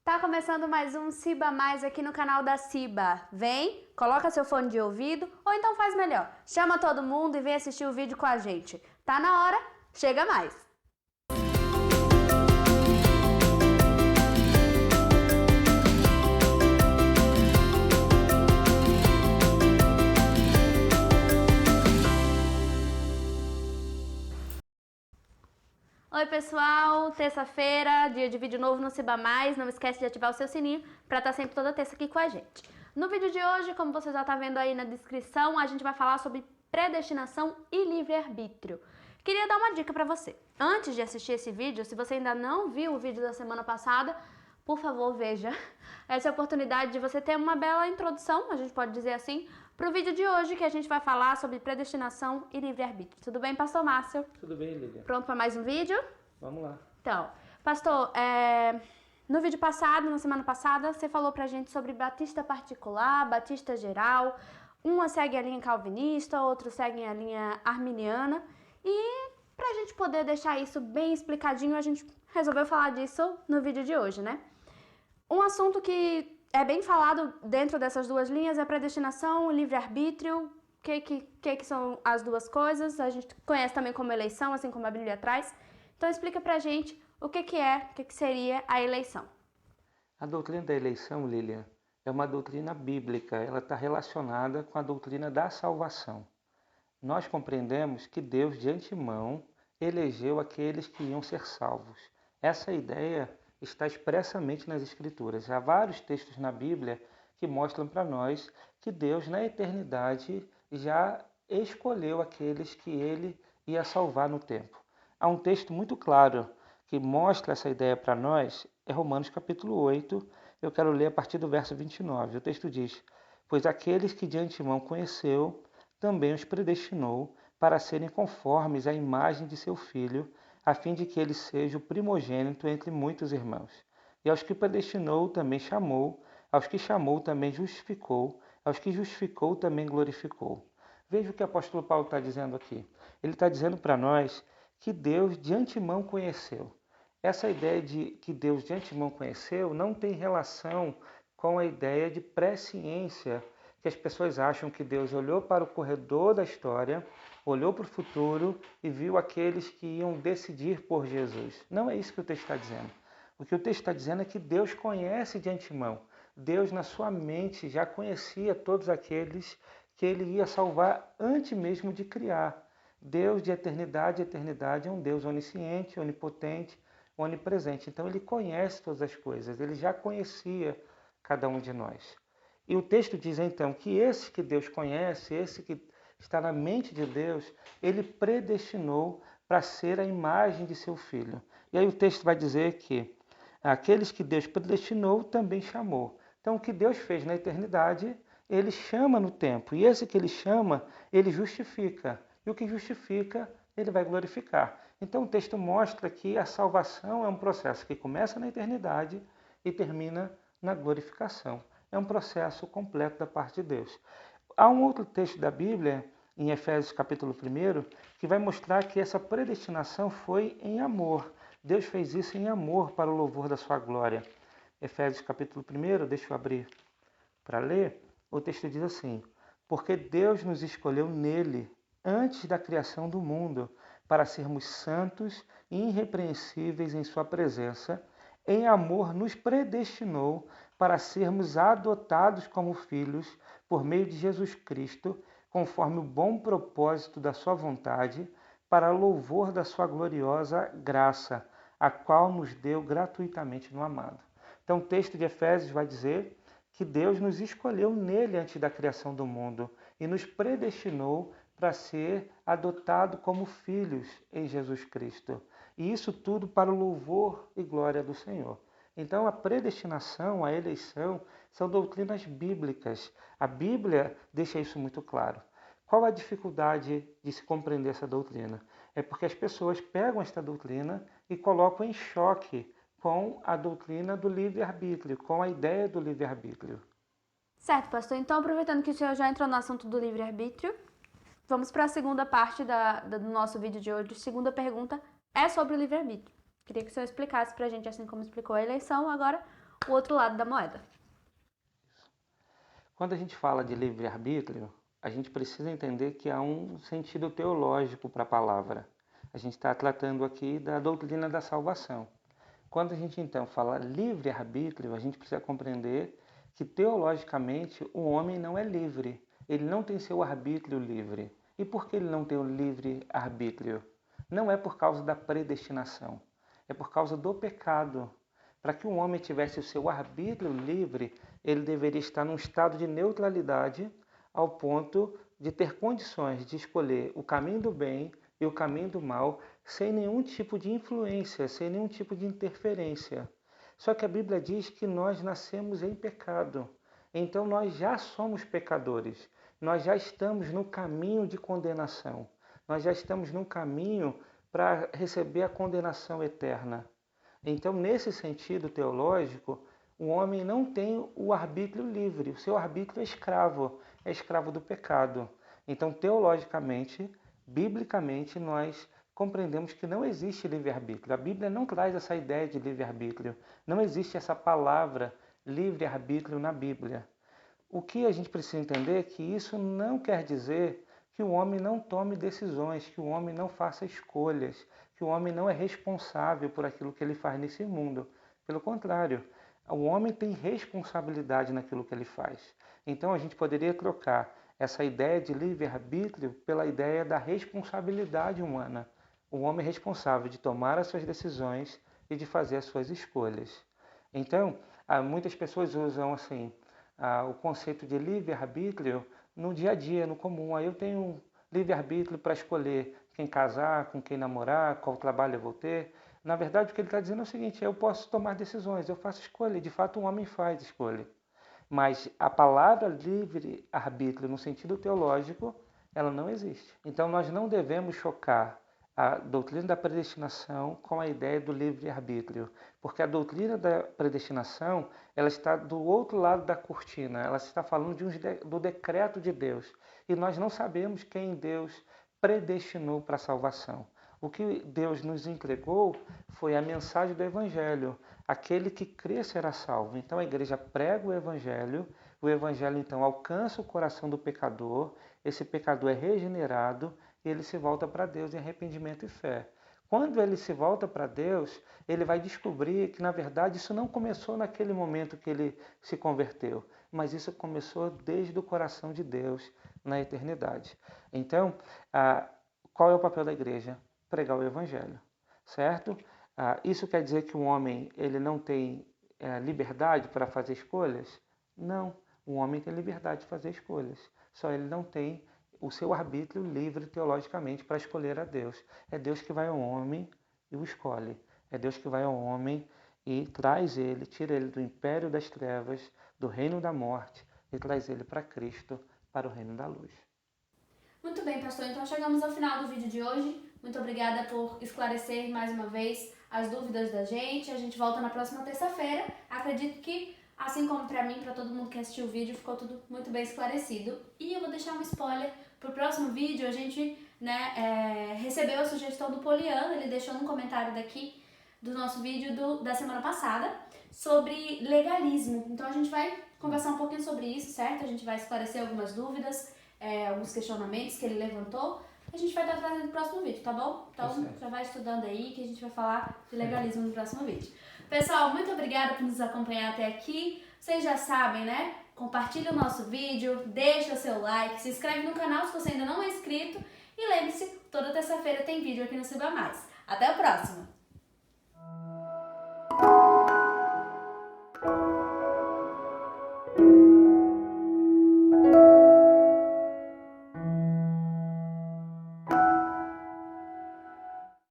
Tá começando mais um Ciba Mais aqui no canal da Ciba. Vem, coloca seu fone de ouvido ou então faz melhor. Chama todo mundo e vem assistir o vídeo com a gente. Tá na hora? Chega mais! Oi pessoal, terça-feira, dia de vídeo novo no Ciba Mais. Não esquece de ativar o seu sininho para estar sempre toda terça aqui com a gente. No vídeo de hoje, como você já está vendo aí na descrição, a gente vai falar sobre predestinação e livre-arbítrio. Queria dar uma dica para você. Antes de assistir esse vídeo, se você ainda não viu o vídeo da semana passada, por favor, veja. Essa é a oportunidade de você ter uma bela introdução, a gente pode dizer assim, para o vídeo de hoje, que a gente vai falar sobre predestinação e livre-arbítrio. Tudo bem, pastor Márcio? Tudo bem, Lívia. Pronto para mais um vídeo? Vamos lá. Então, pastor, no vídeo passado, na semana passada, você falou pra gente sobre batista particular, batista geral. Uma segue a linha calvinista, outro segue a linha arminiana. E pra gente poder deixar isso bem explicadinho, a gente resolveu falar disso no vídeo de hoje, né? Um assunto que é bem falado dentro dessas duas linhas é predestinação e livre-arbítrio. O que são as duas coisas? A gente conhece também como eleição, assim como a Bíblia traz. Então explica pra gente o que seria a eleição. A doutrina da eleição, Lilian, é uma doutrina bíblica. Ela está relacionada com a doutrina da salvação. Nós compreendemos que Deus, de antemão, elegeu aqueles que iam ser salvos. Essa ideia está expressamente nas Escrituras. Há vários textos na Bíblia que mostram para nós que Deus, na eternidade, já escolheu aqueles que Ele ia salvar no tempo. Há um texto muito claro que mostra essa ideia para nós, é Romanos capítulo 8, eu quero ler a partir do verso 29. O texto diz: "Pois aqueles que de antemão conheceu, também os predestinou para serem conformes à imagem de seu Filho, a fim de que ele seja o primogênito entre muitos irmãos. E aos que predestinou também chamou, aos que chamou também justificou, aos que justificou também glorificou." Veja o que o apóstolo Paulo está dizendo aqui. Ele está dizendo para nós que Deus de antemão conheceu. Essa ideia de que Deus de antemão conheceu não tem relação com a ideia de presciência, que as pessoas acham que Deus olhou para o corredor da história, olhou para o futuro e viu aqueles que iam decidir por Jesus. Não é isso que o texto está dizendo. O que o texto está dizendo é que Deus conhece de antemão. Deus, na sua mente, já conhecia todos aqueles que ele ia salvar antes mesmo de criar. Deus de eternidade a eternidade é um Deus onisciente, onipotente, onipresente. Então ele conhece todas as coisas, ele já conhecia cada um de nós. E o texto diz então que esse que Deus conhece, esse que está na mente de Deus, ele predestinou para ser a imagem de seu Filho. E aí o texto vai dizer que aqueles que Deus predestinou também chamou. Então o que Deus fez na eternidade, ele chama no tempo. E esse que ele chama, ele justifica. E o que justifica, ele vai glorificar. Então o texto mostra que a salvação é um processo que começa na eternidade e termina na glorificação. É um processo completo da parte de Deus. Há um outro texto da Bíblia, em Efésios capítulo 1, que vai mostrar que essa predestinação foi em amor. Deus fez isso em amor para o louvor da sua glória. Efésios capítulo 1, deixa eu abrir para ler. O texto diz assim: "Porque Deus nos escolheu nele, antes da criação do mundo, para sermos santos e irrepreensíveis em sua presença, em amor nos predestinou para sermos adotados como filhos por meio de Jesus Cristo, conforme o bom propósito da sua vontade, para louvor da sua gloriosa graça, a qual nos deu gratuitamente no amado." Então o texto de Efésios vai dizer que Deus nos escolheu nele antes da criação do mundo e nos predestinou para ser adotado como filhos em Jesus Cristo. E isso tudo para o louvor e glória do Senhor. Então a predestinação, a eleição, são doutrinas bíblicas. A Bíblia deixa isso muito claro. Qual a dificuldade de se compreender essa doutrina? É porque as pessoas pegam esta doutrina e colocam em choque com a doutrina do livre-arbítrio, com a ideia do livre-arbítrio. Certo, pastor. Então, aproveitando que o senhor já entrou no assunto do livre-arbítrio, vamos para a segunda parte do nosso vídeo de hoje. A segunda pergunta é sobre o livre-arbítrio. Queria que o senhor explicasse para a gente, assim como explicou a eleição, agora o outro lado da moeda. Quando a gente fala de livre-arbítrio, a gente precisa entender que há um sentido teológico para a palavra. A gente está tratando aqui da doutrina da salvação. Quando a gente então fala livre-arbítrio, a gente precisa compreender que teologicamente o homem não é livre. Ele não tem seu arbítrio livre. E por que ele não tem o livre-arbítrio? Não é por causa da predestinação, é por causa do pecado. Para que o homem tivesse o seu arbítrio livre, ele deveria estar num estado de neutralidade ao ponto de ter condições de escolher o caminho do bem e o caminho do mal sem nenhum tipo de influência, sem nenhum tipo de interferência. Só que a Bíblia diz que nós nascemos em pecado. Então nós já somos pecadores. Nós já estamos no caminho de condenação. Nós já estamos no caminho para receber a condenação eterna. Então, nesse sentido teológico, o homem não tem o arbítrio livre. O seu arbítrio é escravo do pecado. Então, teologicamente, biblicamente, nós compreendemos que não existe livre-arbítrio. A Bíblia não traz essa ideia de livre-arbítrio. Não existe essa palavra livre-arbítrio na Bíblia. O que a gente precisa entender é que isso não quer dizer que o homem não tome decisões, que o homem não faça escolhas, que o homem não é responsável por aquilo que ele faz nesse mundo. Pelo contrário, o homem tem responsabilidade naquilo que ele faz. Então a gente poderia trocar essa ideia de livre-arbítrio pela ideia da responsabilidade humana. O homem é responsável de tomar as suas decisões e de fazer as suas escolhas. Então, muitas pessoas usam assim o conceito de livre-arbítrio no dia a dia, no comum. Aí eu tenho livre-arbítrio para escolher quem casar, com quem namorar, qual trabalho eu vou ter. Na verdade, o que ele está dizendo é o seguinte: eu posso tomar decisões, eu faço escolha. De fato, um homem faz escolha. Mas a palavra livre-arbítrio, no sentido teológico, ela não existe. Então, nós não devemos chocar a doutrina da predestinação com a ideia do livre-arbítrio, porque a doutrina da predestinação ela está do outro lado da cortina, ela está falando do decreto de Deus, e nós não sabemos quem Deus predestinou para a salvação. O que Deus nos entregou foi a mensagem do Evangelho. Aquele que crê será salvo. Então a igreja prega o Evangelho então alcança o coração do pecador, esse pecador é regenerado e ele se volta para Deus em arrependimento e fé. Quando ele se volta para Deus, ele vai descobrir que, na verdade, isso não começou naquele momento que ele se converteu, mas isso começou desde o coração de Deus na eternidade. Então, qual é o papel da igreja? Pregar o Evangelho, certo? Isso quer dizer que o homem ele não tem liberdade para fazer escolhas? Não, o homem tem liberdade de fazer escolhas, só ele não tem o seu arbítrio livre teologicamente para escolher a Deus. É Deus que vai ao homem e o escolhe. É Deus que vai ao homem e traz ele, tira ele do império das trevas, do reino da morte e traz ele para Cristo, para o reino da luz. Muito bem, pastor. Então chegamos ao final do vídeo de hoje. Muito obrigada por esclarecer mais uma vez as dúvidas da gente. A gente volta na próxima terça-feira. Acredito que, assim como para mim, para todo mundo que assistiu o vídeo, ficou tudo muito bem esclarecido. E eu vou deixar um spoiler. Pro próximo vídeo, a gente recebeu a sugestão do Poliano. Ele deixou num comentário daqui do nosso vídeo da semana passada sobre legalismo. Então a gente vai conversar um pouquinho sobre isso, certo? A gente vai esclarecer algumas dúvidas, alguns questionamentos que ele levantou. A gente vai estar trazendo no próximo vídeo, tá bom? Então já vai estudando aí que a gente vai falar de legalismo no próximo vídeo. Pessoal, muito obrigada por nos acompanhar até aqui. Vocês já sabem, né? Compartilha o nosso vídeo, deixa seu like, se inscreve no canal se você ainda não é inscrito e lembre-se, toda terça-feira tem vídeo aqui no Saiba Mais. Até o próximo!